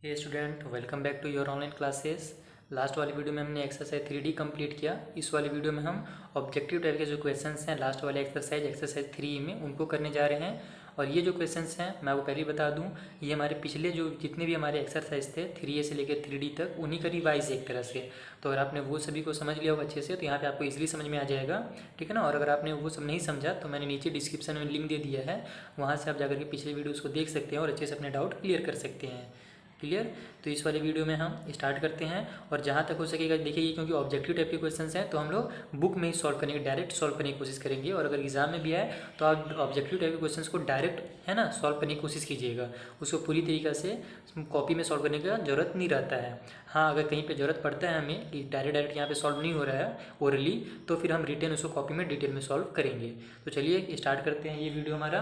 Hey student, welcome back to your online classes. Last वाली video में हमने exercise 3D complete किया। इस वाली वीडियो में हम ऑब्जेक्टिव टाइप के जो क्वेश्चंस हैं लास्ट वाले एक्सरसाइज 3 में उनको करने जा रहे हैं। और ये जो क्वेश्चंस हैं मैं आपको पहले ही बता दूं, ये हमारे पिछले जो जितने भी हमारे एक्सरसाइज थे 3A से लेकर 3D तक उन्हीं का रिवाइज एक तरह से। तो अगर आपने वो सभी को समझ लिया होगा अच्छे से तो यहाँ पे आपको इजीली समझ में आ जाएगा, ठीक है ना। और अगर आपने वो सब नहीं समझा तो मैंने नीचे डिस्क्रिप्शन में लिंक दे दिया है, वहाँ से आप जाकर के पिछले वीडियोज़ को देख सकते हैं और अच्छे से अपने डाउट क्लियर कर सकते हैं। क्लियर। तो इस वाले वीडियो में हम स्टार्ट करते हैं और जहाँ तक हो सकेगा देखिए, क्योंकि ऑब्जेक्टिव टाइप के क्वेश्चंस हैं तो हम लोग बुक में ही सॉल्व करेंगे, डायरेक्ट सॉल्व करने की कोशिश करेंगे। और अगर एग्जाम में भी आए तो आप ऑब्जेक्टिव टाइप के क्वेश्चंस को डायरेक्ट है ना सॉल्व करने की कोशिश कीजिएगा, उसको पूरी तरीक़ा से कॉपी में सॉल्व करने का ज़रूरत नहीं रहता है। हाँ, अगर कहीं पर ज़रूरत पड़ता है हमें कि डायरेक्ट यहाँ पर सॉल्व नहीं हो रहा है ओरली, तो फिर हम रिटेन उसको कॉपी में डिटेल में सॉल्व करेंगे। तो चलिए स्टार्ट करते हैं ये वीडियो। हमारा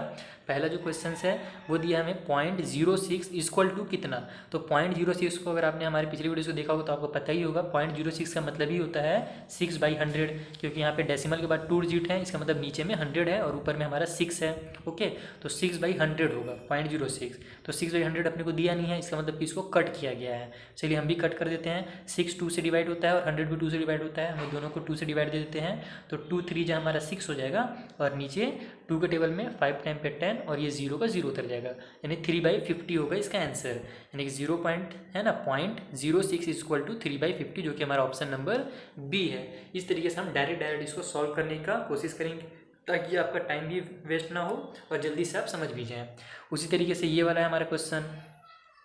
पहला जो क्वेश्चन है वो दिया हमें 0.06 इक्वल टू कितना। तो 0.06 को अगर आपने हमारे पिछली वीडियो से देखा होगा तो आपको पता ही होगा 0.06 का मतलब ही होता है 6/100, क्योंकि यहाँ पे डेसिमल के बाद 2 डिजिट है, इसका मतलब नीचे में 100 है और ऊपर में हमारा 6 है। ओके, तो 6/100 होगा 0.06। तो 6/100 अपने को दिया नहीं है, इसका मतलब कि इसको कट किया गया है। चलिए हम भी कट कर देते हैं। 6 2 से डिवाइड होता है और 100 भी 2 से डिवाइड होता है, हम दोनों को 2 से डिवाइड दे देते हैं। तो 2 3 जो हमारा 6 हो जाएगा और नीचे 2 के टेबल में 5 टाइम पे 10 और ये 0 का 0 उतर जाएगा, यानी 3/50 होगा इसका आंसर। यानी कि 0 पॉइंट है ना 0.06 इक्वल टू 3/50, जो कि हमारा ऑप्शन नंबर बी है। इस तरीके से हम डायरेक्ट इसको सॉल्व करने का कोशिश करेंगे ताकि आपका टाइम भी वेस्ट ना हो और जल्दी से आप समझ भी जाएँ। उसी तरीके से ये वाला है हमारा क्वेश्चन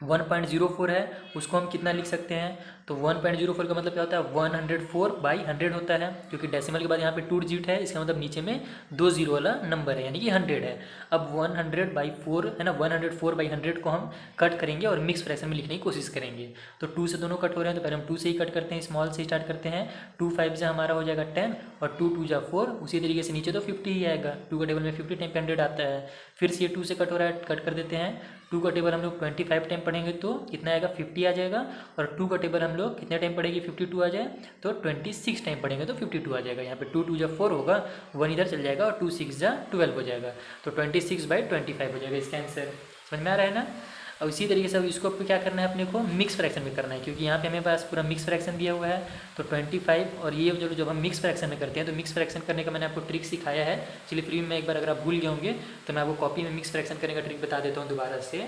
1.04 है, उसको हम कितना लिख सकते हैं। तो 1.04 का मतलब क्या होता है 104/100 होता है, क्योंकि डेसिमल के बाद यहाँ पे 2 डिजिट है, इसका मतलब नीचे में 2 0 वाला नंबर है, यानी कि 100 है। अब 100/4 है ना, 104/100 को हम कट करेंगे और मिक्स फ्रैक्शन में लिखने की कोशिश करेंगे। तो 2 से दोनों कट हो रहे हैं तो पहले हम 2 से ही कट करते हैं, स्मॉल से स्टार्ट करते हैं। 2 5 से हमारा हो जाएगा 10 और 2 2 जा 4। उसी तरीके से नीचे तो 50 ही आएगा, 2 का टेबल में 50 टाइम 100 आता है। फिर से ये 2 से कट हो रहा है, कट कर देते हैं। 2 का टेबल हम लोग 25 टाइम पढ़ेंगे तो कितना आएगा 50 आ जाएगा। और 2 का टेबल हम लोग कितने टाइम पढ़ेंगे 52 आ जाए तो 26 टाइम पढ़ेंगे तो 52 आ जाएगा। यहाँ पे 2 2 जा 4 होगा, 1 इधर चल जाएगा और 2 6 जा 12 हो जाएगा, तो 26/25 हो जाएगा इसका आंसर। समझ में आ रहा है ना। और इसी तरीके से अब इसको क्या करना है अपने को मिक्स फ्रैक्शन में करना है, क्योंकि यहाँ पे हमें पास पूरा मिक्स फ्रैक्शन दिया हुआ है। तो 25 और ये जब हम मिक्स फ्रैक्शन में करते हैं तो मिक्स फ्रैक्शन करने का मैंने आपको ट्रिक सिखाया है। चलिए फिर भी मैं एक बार अगर आप भूल गए होंगे तो मैं आपको कॉपी में मिक्स फ्रैक्शन करने का ट्रिक बता देता हूँ दोबारा से।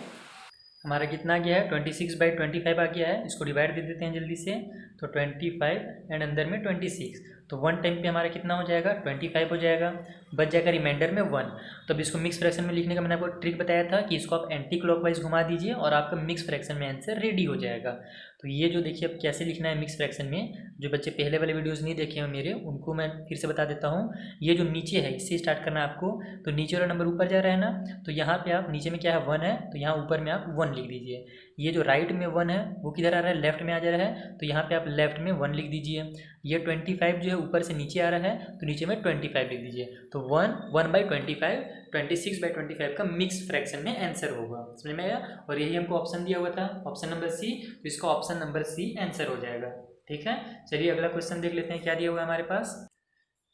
हमारा कितना आ गया है 26/25 आ गया है, इसको डिवाइड दे देते हैं जल्दी से। तो 25 एंड अंदर में 26, तो 1 टाइम पे हमारा कितना हो जाएगा 25 हो जाएगा, बच जाएगा रिमाइंडर में 1। तो अब इसको मिक्स फ्रैक्शन में लिखने का मैंने आपको ट्रिक बताया था कि इसको आप एंटी क्लॉकवाइज घुमा दीजिए और आपका मिक्स फ्रैक्शन में आंसर रेडी हो जाएगा। तो ये जो देखिए अब कैसे लिखना है मिक्स फ्रैक्शन में, जो बच्चे पहले वाले वीडियोस नहीं देखे हैं मेरे, उनको मैं फिर से बता देता हूँ। ये जो नीचे है इससे स्टार्ट करना है आपको। तो नीचे वाला नंबर ऊपर जा रहा है ना, तो यहाँ पे आप नीचे में क्या है 1 है, तो यहाँ ऊपर में आप 1 लिख दीजिए। ये जो राइट में 1 है वो किधर आ रहा है लेफ्ट में आ जा रहा है, तो यहाँ पे आप लेफ्ट में 1 लिख दीजिए। ये 25 जो है ऊपर से नीचे आ रहा है तो नीचे में 25 लिख दीजिए। तो 1/25 26/25 का मिक्स फ्रैक्शन में आंसर होगा। समझ में आया। और यही हमको ऑप्शन दिया हुआ था ऑप्शन नंबर सी, तो इसका ऑप्शन नंबर सी आंसर हो जाएगा। ठीक है, चलिए अगला क्वेश्चन देख लेते हैं क्या दिया हुआ है हमारे पास।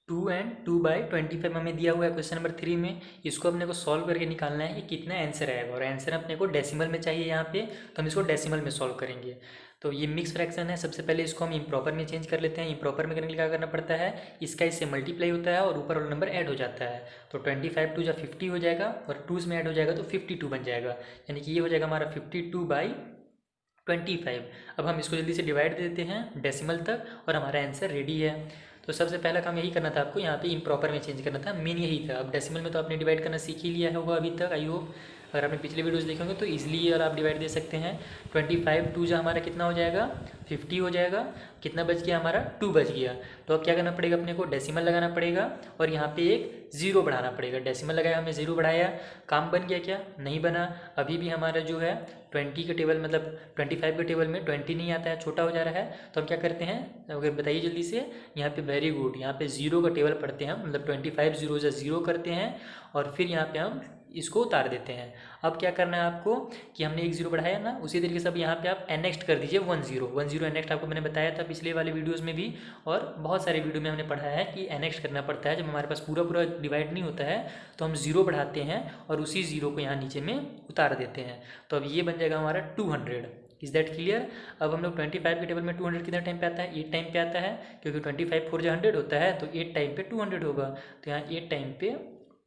2 एंड 2/25 हमें दिया हुआ है क्वेश्चन नंबर 3 में। इसको अपने को सॉल्व करके निकालना है कि कितना आंसर आएगा, और आंसर अपने को डेसिमल में चाहिए यहाँ पे, तो हम इसको डेसिमल में सॉल्व करेंगे। तो ये मिक्स फ्रैक्शन है, सबसे पहले इसको हम इम्प्रॉपर में चेंज कर लेते हैं। इम्प्रॉपर में करने के लिए क्या करना पड़ता है, इसका इससे मल्टीप्लाई होता है और ऊपर वाला नंबर ऐड हो जाता है। तो 25 2 जा 50 हो जाएगा और 2 में ऐड हो जाएगा तो 52 बन जाएगा, यानी कि ये हो जाएगा हमारा 52/25। अब हम इसको जल्दी से डिवाइड दे देते हैं डेसिमल तक और हमारा आंसर रेडी है। तो सबसे पहला काम यही करना था आपको, यहाँ पे इम्प्रॉपर में चेंज करना था, मेन यही था। अब डेसिमल में तो आपने डिवाइड करना सीख ही लिया होगा अभी तक, आई होप। अगर आपने पिछले वीडियोस देखे होंगे तो ईजिली और आप डिवाइड दे सकते हैं। 25 2 जो हमारा कितना हो जाएगा 50 हो जाएगा। कितना बच गया हमारा 2 बच गया। तो अब क्या करना पड़ेगा अपने को, डेसिमल लगाना पड़ेगा और यहाँ पे एक 0 बढ़ाना पड़ेगा। डेसिमल लगाया हमने 0 बढ़ाया, काम बन गया क्या, नहीं बना। अभी भी हमारा जो है 20 के टेबल मतलब 25 के टेबल में 20 नहीं आता है, छोटा हो जा रहा है। तो हम क्या करते हैं, अगर बताइए जल्दी से। यहाँ पे वेरी गुड, यहाँ पे 0 का टेबल पढ़ते हैं, मतलब 25 0 से 0 करते हैं और फिर यहाँ पे हम इसको उतार देते हैं। अब क्या करना है आपको कि हमने एक 0 बढ़ाया ना, उसी तरीके से अब यहाँ पे आप एनेक्स्ट कर दीजिए 1 0 एनेक्स्ट आपको मैंने बताया था पिछले वाले वीडियोस में भी, और बहुत सारे वीडियो में हमने पढ़ाया है कि एनेक्स्ट करना पड़ता है। जब हमारे पास पूरा पूरा डिवाइड नहीं होता है तो हम 0 बढ़ाते हैं और उसी 0 को यहाँ नीचे में उतार देते हैं। तो अब ये बन जाएगा हमारा 200। Is that clear. अब हम लोग 25 के टेबल में 200 कितना टाइम पे आता है, 8 टाइम पे आता है, क्योंकि 25 4 100 होता है, तो 8 टाइम पे 200 होगा, तो यहाँ 8 टाइम पे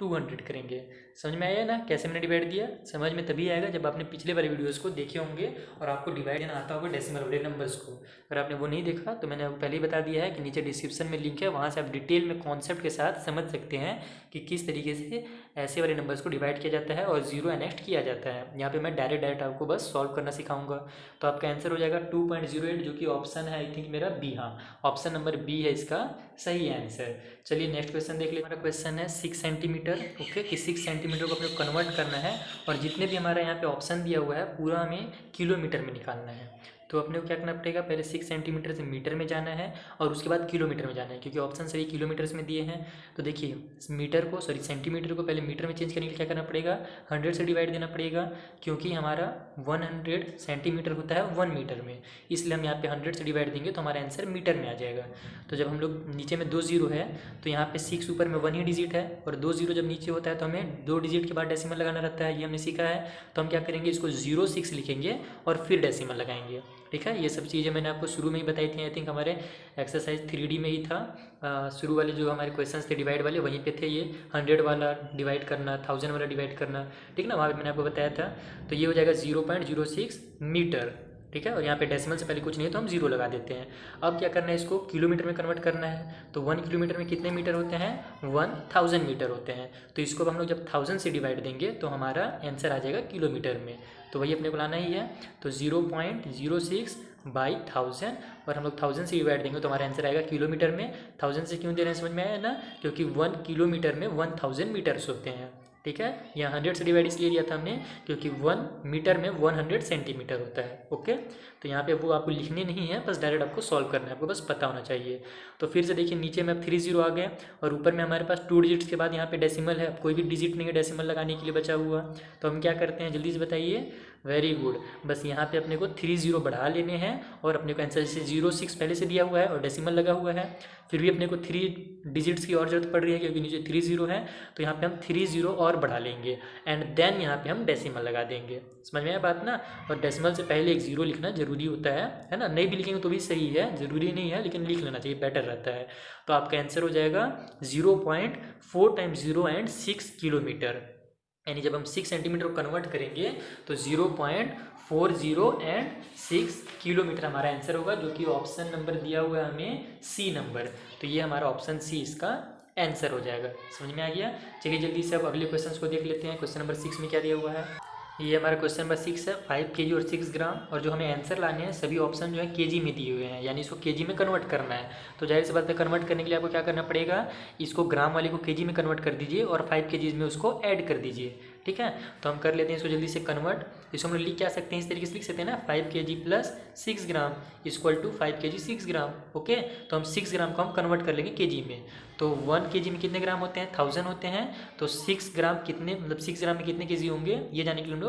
200 करेंगे। समझ में आया ना कैसे मैंने डिवाइड दिया? समझ में तभी आएगा जब आपने पिछले वाले वीडियोस को देखे होंगे और आपको डिवाइड देना आता होगा डेसिमल वाले नंबर्स को। अगर आपने वो नहीं देखा तो मैंने आपको पहले ही बता दिया है कि नीचे डिस्क्रिप्शन में लिंक है, वहाँ से आप डिटेल में कॉन्सेप्ट के साथ समझ सकते हैं कि किस तरीके से ऐसे वाले नंबर्स को डिवाइड किया जाता है और जीरो एनेक्ट किया जाता है। यहाँ पे मैं डायरेक्ट आपको बस सॉल्व करना सिखाऊंगा। तो आपका आंसर हो जाएगा 2.08, जो कि ऑप्शन है आई थिंक मेरा बी। हाँ, ऑप्शन नंबर बी है इसका सही आंसर। चलिए नेक्स्ट क्वेश्चन देख लीजिए। हमारा क्वेश्चन है 6 सेंटीमीटर, ओके, कि 6 सेंटीमीटर को अपने कन्वर्ट करना है और जितने भी हमारा यहाँ पे ऑप्शन दिया हुआ है पूरा हमें किलोमीटर में निकालना है। तो अपने को क्या करना पड़ेगा, पहले 6 सेंटीमीटर से मीटर में जाना है और उसके बाद किलोमीटर में जाना है, क्योंकि ऑप्शन सभी किलोमीटर्स में दिए हैं। तो देखिए सेंटीमीटर को पहले मीटर में चेंज करने के लिए क्या करना पड़ेगा, 100 से डिवाइड देना पड़ेगा, क्योंकि हमारा 100 सेंटीमीटर होता है 1 मीटर में, इसलिए हम यहाँ पे 100 से डिवाइड देंगे तो हमारा आंसर मीटर में आ जाएगा। तो जब हम लोग नीचे में 2 जीरो है तो यहाँ पे 6 ऊपर में 1 ही डिजिट है, और 2 जीरो जब नीचे होता है तो हमें 2 डिजिट के बाद डेसिमल लगाना रहता है, ये हमने सीखा है। तो हम क्या करेंगे, इसको 06 लिखेंगे और फिर डेसिमल लगाएंगे। ठीक है, ये सब चीज़ें मैंने आपको शुरू में ही बताई थी, आई थिंक हमारे एक्सरसाइज 3D में ही था। शुरू वाले जो हमारे क्वेश्चंस थे डिवाइड वाले वहीं पे थे, ये 100 वाला डिवाइड करना, 1000 वाला डिवाइड करना, ठीक ना, वहाँ पे मैंने आपको बताया था। तो ये हो जाएगा 0.06 मीटर, ठीक है, और यहाँ पे डेसिमल से पहले कुछ नहीं है तो हम 0 लगा देते हैं। अब क्या करना है, इसको किलोमीटर में कन्वर्ट करना है। तो 1 किलोमीटर में कितने मीटर होते हैं, 1000 मीटर होते हैं। तो इसको हम लोग जब 1000 से डिवाइड देंगे तो हमारा आंसर आ जाएगा किलोमीटर में। तो वही अपने को लाना ही है। तो 0.06 बाई 1000, और हम लोग 1000 से डिवाइड देंगे तो हमारा आंसर आएगा किलोमीटर में। 1000 से क्यों दे रहे हैं समझ में आया ना, क्योंकि 1 किलोमीटर में 1000 मीटर्स होते हैं। ठीक है, यहाँ 100 से डिवाइड इसलिए दिया था हमने क्योंकि 1 मीटर में 100 सेंटीमीटर होता है। ओके, तो यहाँ पे वो आपको लिखने नहीं है, बस डायरेक्ट आपको सॉल्व करना है, आपको बस पता होना चाहिए। तो फिर से देखिए नीचे में अब 3 जीरो आ गए और ऊपर में हमारे पास 2 डिजिट्स के बाद यहाँ पे डेसिमल है, अब कोई भी डिजिट नहीं है डेसिमल लगाने के लिए बचा हुआ। तो हम क्या करते हैं, जल्दी से बताइए। वेरी गुड, बस यहाँ पे अपने को 3 जीरो बढ़ा लेने हैं और अपने को आंसर जैसे 06 पहले से दिया हुआ है और डेसिमल लगा हुआ है, फिर भी अपने को 3 डिजिट्स की और जरूरत पड़ रही है क्योंकि नीचे 3 जीरो है, तो यहाँ पे हम 3 जीरो और बढ़ा लेंगे एंड देन यहाँ पे हम डेसिमल लगा देंगे। समझ में आया बात ना। और डेसिमल से पहले एक जीरो लिखना जरूरी होता है ना, नहीं भी लिखेंगे तो भी सही है, जरूरी नहीं है लेकिन लिख लेना चाहिए, बेटर रहता है। तो आपका आंसर हो जाएगा 0.4 टाइम्स 0 एंड 6 किलोमीटर, यानी जब हम 6 सेंटीमीटर को कन्वर्ट करेंगे तो 0.40 एंड 6 किलोमीटर हमारा आंसर होगा, जो कि ऑप्शन नंबर दिया हुआ है हमें सी नंबर। तो ये हमारा ऑप्शन सी इसका आंसर हो जाएगा। समझ में आ गया। चलिए जल्दी से अब अगले क्वेश्चन को देख लेते हैं। क्वेश्चन नंबर 6 में क्या दिया हुआ है, ये हमारा क्वेश्चन नंबर 6 है। 5 kg और 6 ग्राम, और जो हमें आंसर लाने हैं सभी ऑप्शन जो है केजी में दिए हुए हैं, यानी इसको केजी में कन्वर्ट करना है। तो जाहिर सी बात है कन्वर्ट करने के लिए आपको क्या करना पड़ेगा, इसको ग्राम वाले को केजी में कन्वर्ट कर दीजिए और 5 kg में उसको ऐड कर दीजिए। ठीक है, तो हम कर लेते हैं इसको जल्दी से कन्वर्ट। इसको हम लोग लिख क्या सकते हैं, इस तरीके से लिख सकते हैं ना, 5 kg plus 6 gram equal to 5 kg 6 gram. Okay, तो हम 6 ग्राम को हम कन्वर्ट कर लेंगे केजी में। तो 1 kg में कितने ग्राम होते हैं, 1000 होते हैं। तो 6 ग्राम कितने, मतलब 6 ग्राम में कितने केजी होंगे, ये जाने के लिए हम लोग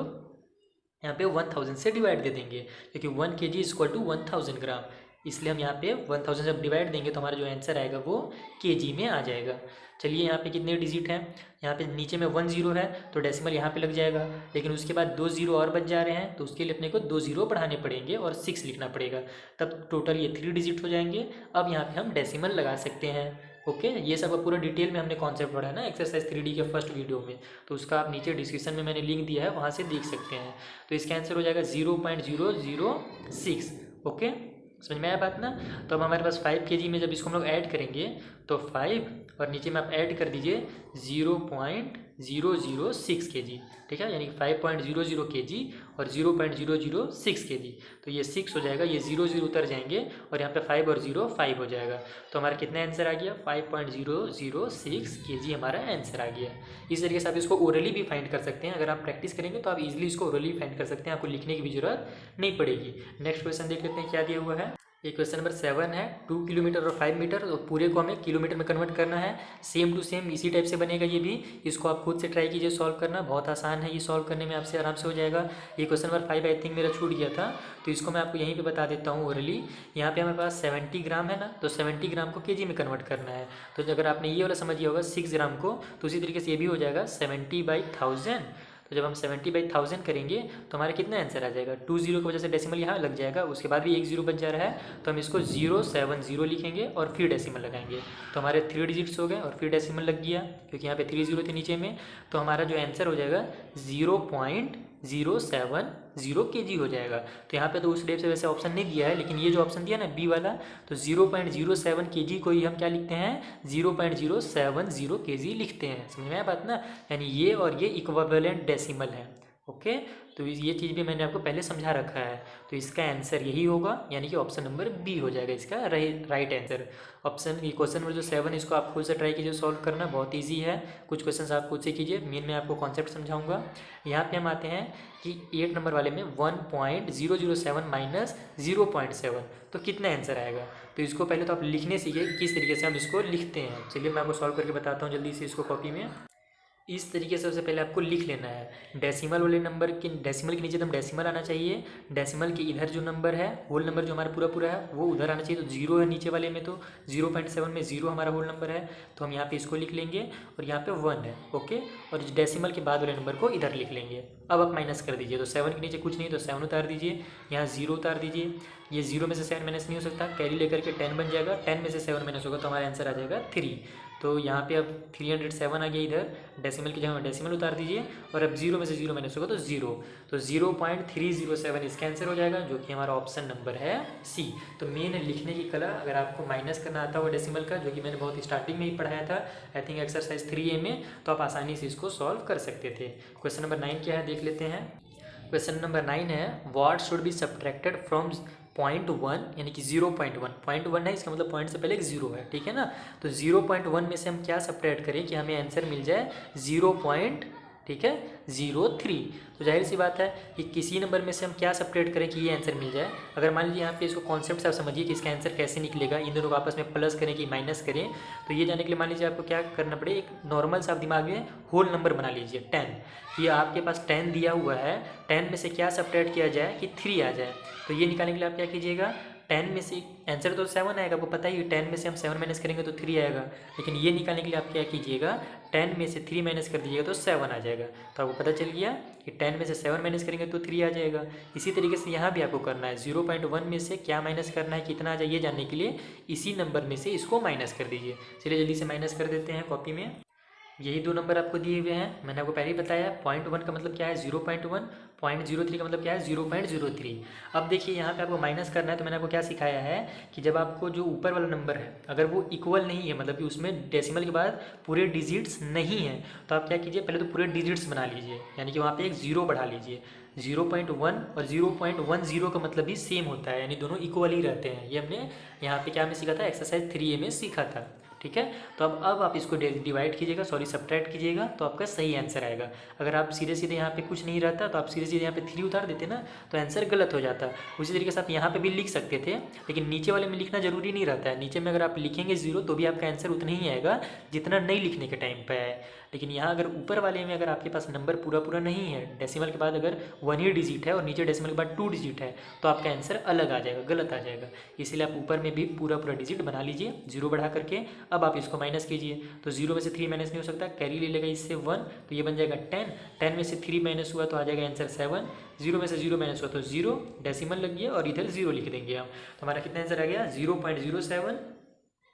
यहाँ पे 1000 से डिवाइड दे देंगे, क्योंकि 1 kg इक्वल टू 1000 ग्राम, इसलिए हम यहाँ पे 1000 से डिवाइड देंगे तो हमारा जो आंसर आएगा वो केजी में आ जाएगा। चलिए यहाँ पे कितने डिजिट हैं, यहाँ पे नीचे में 1 जीरो है तो डेसिमल यहाँ पे लग जाएगा, लेकिन उसके बाद 2 जीरो और बच जा रहे हैं तो उसके लिए अपने को 2 जीरो बढ़ाने पड़ेंगे और 6 लिखना पड़ेगा, तब टोटल ये 3 डिजिट हो जाएंगे। अब यहाँ पे हम डेसिमल लगा सकते हैं। ओके, ये सब पूरा डिटेल में हमने कॉन्सेप्ट पढ़ा है ना एक्सरसाइज 3D के फर्स्ट वीडियो में, तो उसका आप नीचे डिस्क्रिप्शन में मैंने लिंक दिया है, वहाँ से देख सकते हैं। तो इसका आंसर हो जाएगा 0.006। ओके, समझ में आया बात ना। तो अब हमारे पास 5 kg में जब इसको हम लोग ऐड करेंगे तो 5 और नीचे में आप ऐड कर दीजिए 0.006 kg, ठीक है, यानी 5.00 kg और 0.006 kg। तो ये 6 हो जाएगा, ये 0 0 उतर जाएंगे और यहाँ पे 5 और 0 5 हो जाएगा। तो हमारा कितना आंसर आ गया, 5.006 kg हमारा आंसर आ गया। इस तरीके से आप इसको ओरली भी फाइंड कर सकते हैं, अगर आप प्रैक्टिस करेंगे तो आप इजीली इसको ओरली फाइंड कर सकते हैं, आपको लिखने की भी जरूरत नहीं पड़ेगी। नेक्स्ट क्वेश्चन देख लेते हैं क्या दिया हुआ है। ये क्वेश्चन नंबर 7 है। 2 किलोमीटर और 5 मीटर, तो पूरे को हमें किलोमीटर में कन्वर्ट करना है। सेम टू सेम इसी टाइप से बनेगा ये भी, इसको आप खुद से ट्राई कीजिए सॉल्व करना, बहुत आसान है ये सॉल्व करने में, आपसे आराम से हो जाएगा। ये क्वेश्चन नंबर 5 आई थिंक मेरा छूट गया था, तो इसको मैं आपको यहीं पे बता देता हूँ ओरली। यहाँ पे हमारे पास 70 ग्राम है ना, तो 70 ग्राम को केजी में कन्वर्ट करना है। तो अगर आपने ये वाला समझ लिया होगा 6 ग्राम को, तो उसी तरीके से ये भी हो जाएगा 70/1000। तो जब हम 70/1000 करेंगे तो हमारा कितना आंसर आ जाएगा, 2 जीरो की वजह से डेसिमल यहाँ लग जाएगा, उसके बाद भी एक जीरो बच जा रहा है, तो हम इसको 070 लिखेंगे और फिर डेसिमल लगाएंगे, तो हमारे 3 डिजिट्स हो गए और फिर डेसिमल लग गया क्योंकि यहाँ पे 3 जीरो थे नीचे में, तो हमारा जो आंसर हो जाएगा 0.070 kg हो जाएगा। तो यहाँ पे तो उस टाइप से वैसे ऑप्शन नहीं दिया है, लेकिन ये जो ऑप्शन दिया ना बी वाला, तो 0.07 kg को ही हम क्या लिखते हैं, 0.070 kg लिखते हैं। समझ में आया बात ना, यानी ये और ये इक्विवेलेंट डेसिमल है। ओके, तो ये चीज़ भी मैंने आपको पहले समझा रखा है, तो इसका आंसर यही होगा, यानी कि ऑप्शन नंबर बी हो जाएगा इसका राइट आंसर। ऑप्शन ये क्वेश्चन नंबर जो 7 इसको आप खुद से ट्राई कीजिए सॉल्व करना, बहुत इजी है। कुछ क्वेश्चंस आप खुद से कीजिए, मेन मैं आपको कॉन्सेप्ट समझाऊंगा। यहाँ पे हम आते हैं कि 8 नंबर वाले में 1.007 माइनस 0.7, तो कितना आंसर आएगा। तो इसको पहले तो आप लिखने सीखिए किस तरीके से हम इसको लिखते हैं। चलिए मैं आपको सॉल्व करके बताता हूँ जल्दी से इसको कॉपी में। इस तरीके से सबसे पहले आपको लिख लेना है। डेसिमल वाले नंबर के डेसिमल के नीचे तो डेसिमल आना चाहिए, डेसिमल के इधर जो नंबर है होल नंबर जो हमारा पूरा पूरा है वो उधर आना चाहिए, तो 0 है नीचे वाले में, तो 0.7 में 0 हमारा होल नंबर है, तो हम यहाँ पे इसको लिख लेंगे और यहाँ पे 1 है। ओके, और डेसिमल के बाद वाले नंबर को इधर लिख लेंगे। अब आप माइनस कर दीजिए, तो 7 के नीचे कुछ नहीं तो 7 उतार दीजिए, यहाँ 0 उतार दीजिए, ये 0 में से 7 माइनस नहीं हो सकता, कैरी लेकर के 10 बन जाएगा, 10 में से 7 माइनस होगा तो हमारा आंसर आ जाएगा 3। तो यहाँ पे अब 307 आ गया, इधर डेसिमल की जगह डेसिमल उतार दीजिए, और अब 0 में से 0 माइनस होगा तो 0, तो 0.307 इसका आंसर हो जाएगा, जो कि हमारा ऑप्शन नंबर है सी। तो मेन लिखने की कला, अगर आपको माइनस करना आता हो डेसिमल का, जो कि मैंने बहुत स्टार्टिंग में ही पढ़ाया था, आई थिंक एक्सरसाइज 3A में, तो आप आसानी से इसको सॉल्व कर सकते थे। क्वेश्चन नंबर 9 क्या है देख लेते हैं। क्वेश्चन नंबर 9 है what should be subtracted from 0.1, यानी कि 0.1, 0.1 है इसका मतलब पॉइंट से पहले एक 0 है, ठीक है ना। तो 0.1 में से हम क्या सब्ट्रैक्ट करें कि हमें आंसर मिल जाए 0.03। तो जाहिर सी बात है कि किसी नंबर में से हम क्या सब्ट्रैक्ट करें कि ये आंसर मिल जाए। अगर मान लीजिए यहाँ पे इसको कॉन्सेप्ट से आप समझिए कि इसका आंसर कैसे निकलेगा, इन दोनों को आपस में प्लस करें कि माइनस करें, तो ये जाने के लिए मान लीजिए आपको क्या करना पड़े, एक नॉर्मल सा दिमाग में होल नंबर बना लीजिए 10, कि आपके पास 10 दिया हुआ है, 10 में से क्या सब्ट्रैक्ट किया जाए कि 3 आ जाए। तो ये निकालने के लिए आप क्या कीजिएगा, 10 में से आंसर तो 7 आएगा, आपको पता ही है 10 में से हम 7 माइनस करेंगे तो 3 आएगा, लेकिन ये निकालने के लिए आप क्या कीजिएगा, 10 में से 3 माइनस कर दीजिएगा तो 7 आ जाएगा। तो आपको पता चल गया कि 10 में से 7 माइनस करेंगे तो 3 आ जाएगा। इसी तरीके से यहाँ भी आपको करना है, 0.1 में से क्या माइनस करना है कितना आ जाए ये जानने के लिए इसी नंबर में से इसको माइनस कर दीजिए। चलिए जल्दी से माइनस कर देते हैं कॉपी में। यही दो नंबर आपको दिए हुए हैं, मैंने आपको पहले ही बताया। 0.1 का मतलब क्या है 0.1, 0.03 का मतलब क्या है 0.03। अब देखिए यहाँ पे आपको माइनस करना है, तो मैंने आपको क्या सिखाया है कि जब आपको जो ऊपर वाला नंबर है अगर वो इक्वल नहीं है, मतलब कि उसमें डेसिमल के बाद पूरे डिजिट्स नहीं है, तो आप क्या कीजिए पहले तो पूरे डिजिट्स बना लीजिए, यानी कि वहाँ पे एक 0 बढ़ा लीजिए। 0.1 और 0.10 का मतलब भी सेम होता है, यानी दोनों इक्वल ही रहते हैं। ये हमने यहाँ पे क्या में सीखा था, एक्सरसाइज 3A में सीखा था, ठीक है। तो अब आप इसको डिवाइड कीजिएगा, सब्ट्रैक्ट कीजिएगा, तो आपका सही आंसर आएगा। अगर आप सीधे सीधे यहाँ पे कुछ नहीं रहता तो आप सीधे सीधे यहाँ पे 3 उतार देते ना, तो आंसर गलत हो जाता। उसी तरीके से आप यहाँ पे भी लिख सकते थे, लेकिन नीचे वाले में लिखना जरूरी नहीं रहता है। नीचे में अगर आप लिखेंगे 0 तो भी आपका आंसर उतना ही आएगा जितना नहीं लिखने के टाइम पर है। लेकिन यहाँ अगर ऊपर वाले में अगर आपके पास नंबर पूरा पूरा नहीं है, डेसिमल के बाद अगर 1 ही डिजिट है और नीचे डेसिमल के बाद 2 डिजिट है, तो आपका आंसर अलग आ जाएगा, गलत आ जाएगा। इसीलिए आप ऊपर में भी पूरा पूरा डिजिट बना लीजिए 0 बढ़ा करके। अब आप इसको माइनस कीजिए, तो 0 में से 3 माइनस नहीं हो सकता, कैरी ले लेगा इससे 1, तो ये बन जाएगा 10। 10 में से 3 माइनस हुआ तो आ जाएगा आंसर 7। 0 में से 0 माइनस हुआ तो 0, डेसिमल लग गया और इधर 0 लिख देंगे हम, तो हमारा कितना आंसर आ गया 0.07,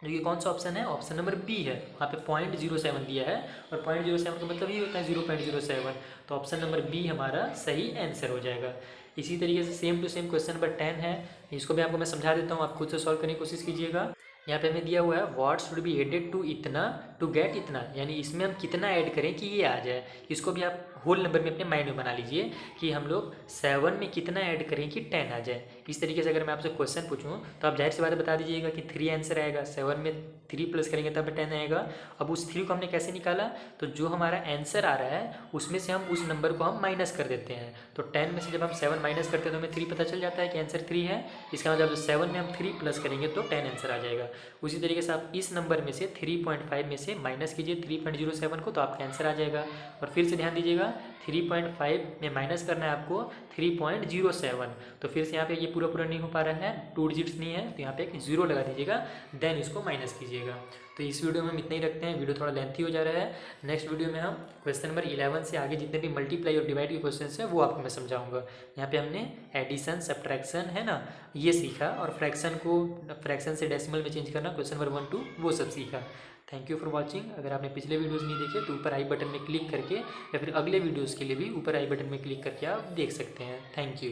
जो कि कौन सा ऑप्शन है, ऑप्शन नंबर बी है। वहाँ पे 0.07 दिया है और 0.07 का मतलब ये होता है 0.07, तो ऑप्शन नंबर बी हमारा सही आंसर हो जाएगा। इसी तरीके से same to same question number 10 है, इसको भी आपको मैं समझा देता हूँ, आप खुद से सॉल्व करने की कोशिश कीजिएगा। यहाँ पे हमें दिया हुआ है what should be added to इतना टू गेट इतना, यानी इसमें हम कितना ऐड करें कि ये आ जाए। इसको भी आप होल नंबर में अपने माइंड में बना लीजिए कि हम लोग 7 में कितना ऐड करें कि 10 आ जाए। इस तरीके से अगर मैं आपसे क्वेश्चन पूछूं तो आप जाहिर सी बात बता दीजिएगा कि 3 आंसर आएगा, 7 में 3 प्लस करेंगे तब 10 आएगा। अब उस 3 को हमने कैसे निकाला, तो जो हमारा आंसर आ रहा है उसमें से हम उस नंबर को हम माइनस कर देते हैं। तो 10 में से जब हम 7 माइनस करते हैं तो हमें 3 पता चल जाता है कि आंसर 3 है, इसका मतलब 7 में हम 3 प्लस करेंगे तो 10 आंसर आ जाएगा। उसी तरीके से आप इस नंबर में से 3.5 में से माइनस कीजिए 3.07 को, तो आपका आंसर आ जाएगा। और फिर से ध्यान दीजिएगा 3.5 में माइनस करना है आपको 3.07, तो फिर से यहाँ पे ये पूरा पूरा नहीं हो पा रहा है, 2 डिजिट्स नहीं है, तो यहाँ पे एक 0 लगा दीजिएगा, देन इसको माइनस कीजिएगा। तो इस वीडियो में हम इतना ही रखते हैं, वीडियो थोड़ा लेंथी हो जा रहा है। नेक्स्ट वीडियो में हम क्वेश्चन नंबर 11 से आगे जितने भी मल्टीप्लाई और डिवाइड के क्वेश्चन हैं वो आपको मैं समझाऊंगा। यहाँ पे हमने एडिशन, सब्ट्रैक्शन है ना ये सीखा, और फ्रैक्शन को फ्रैक्शन से डेसिमल में चेंज करना क्वेश्चन नंबर 1 2 वो सब सीखा। Thank you for watching. अगर आपने पिछले वीडियोज़ नहीं देखे तो ऊपर आई बटन में क्लिक करके, या फिर अगले वीडियोज़ के लिए भी ऊपर आई बटन में क्लिक करके आप देख सकते हैं। Thank you.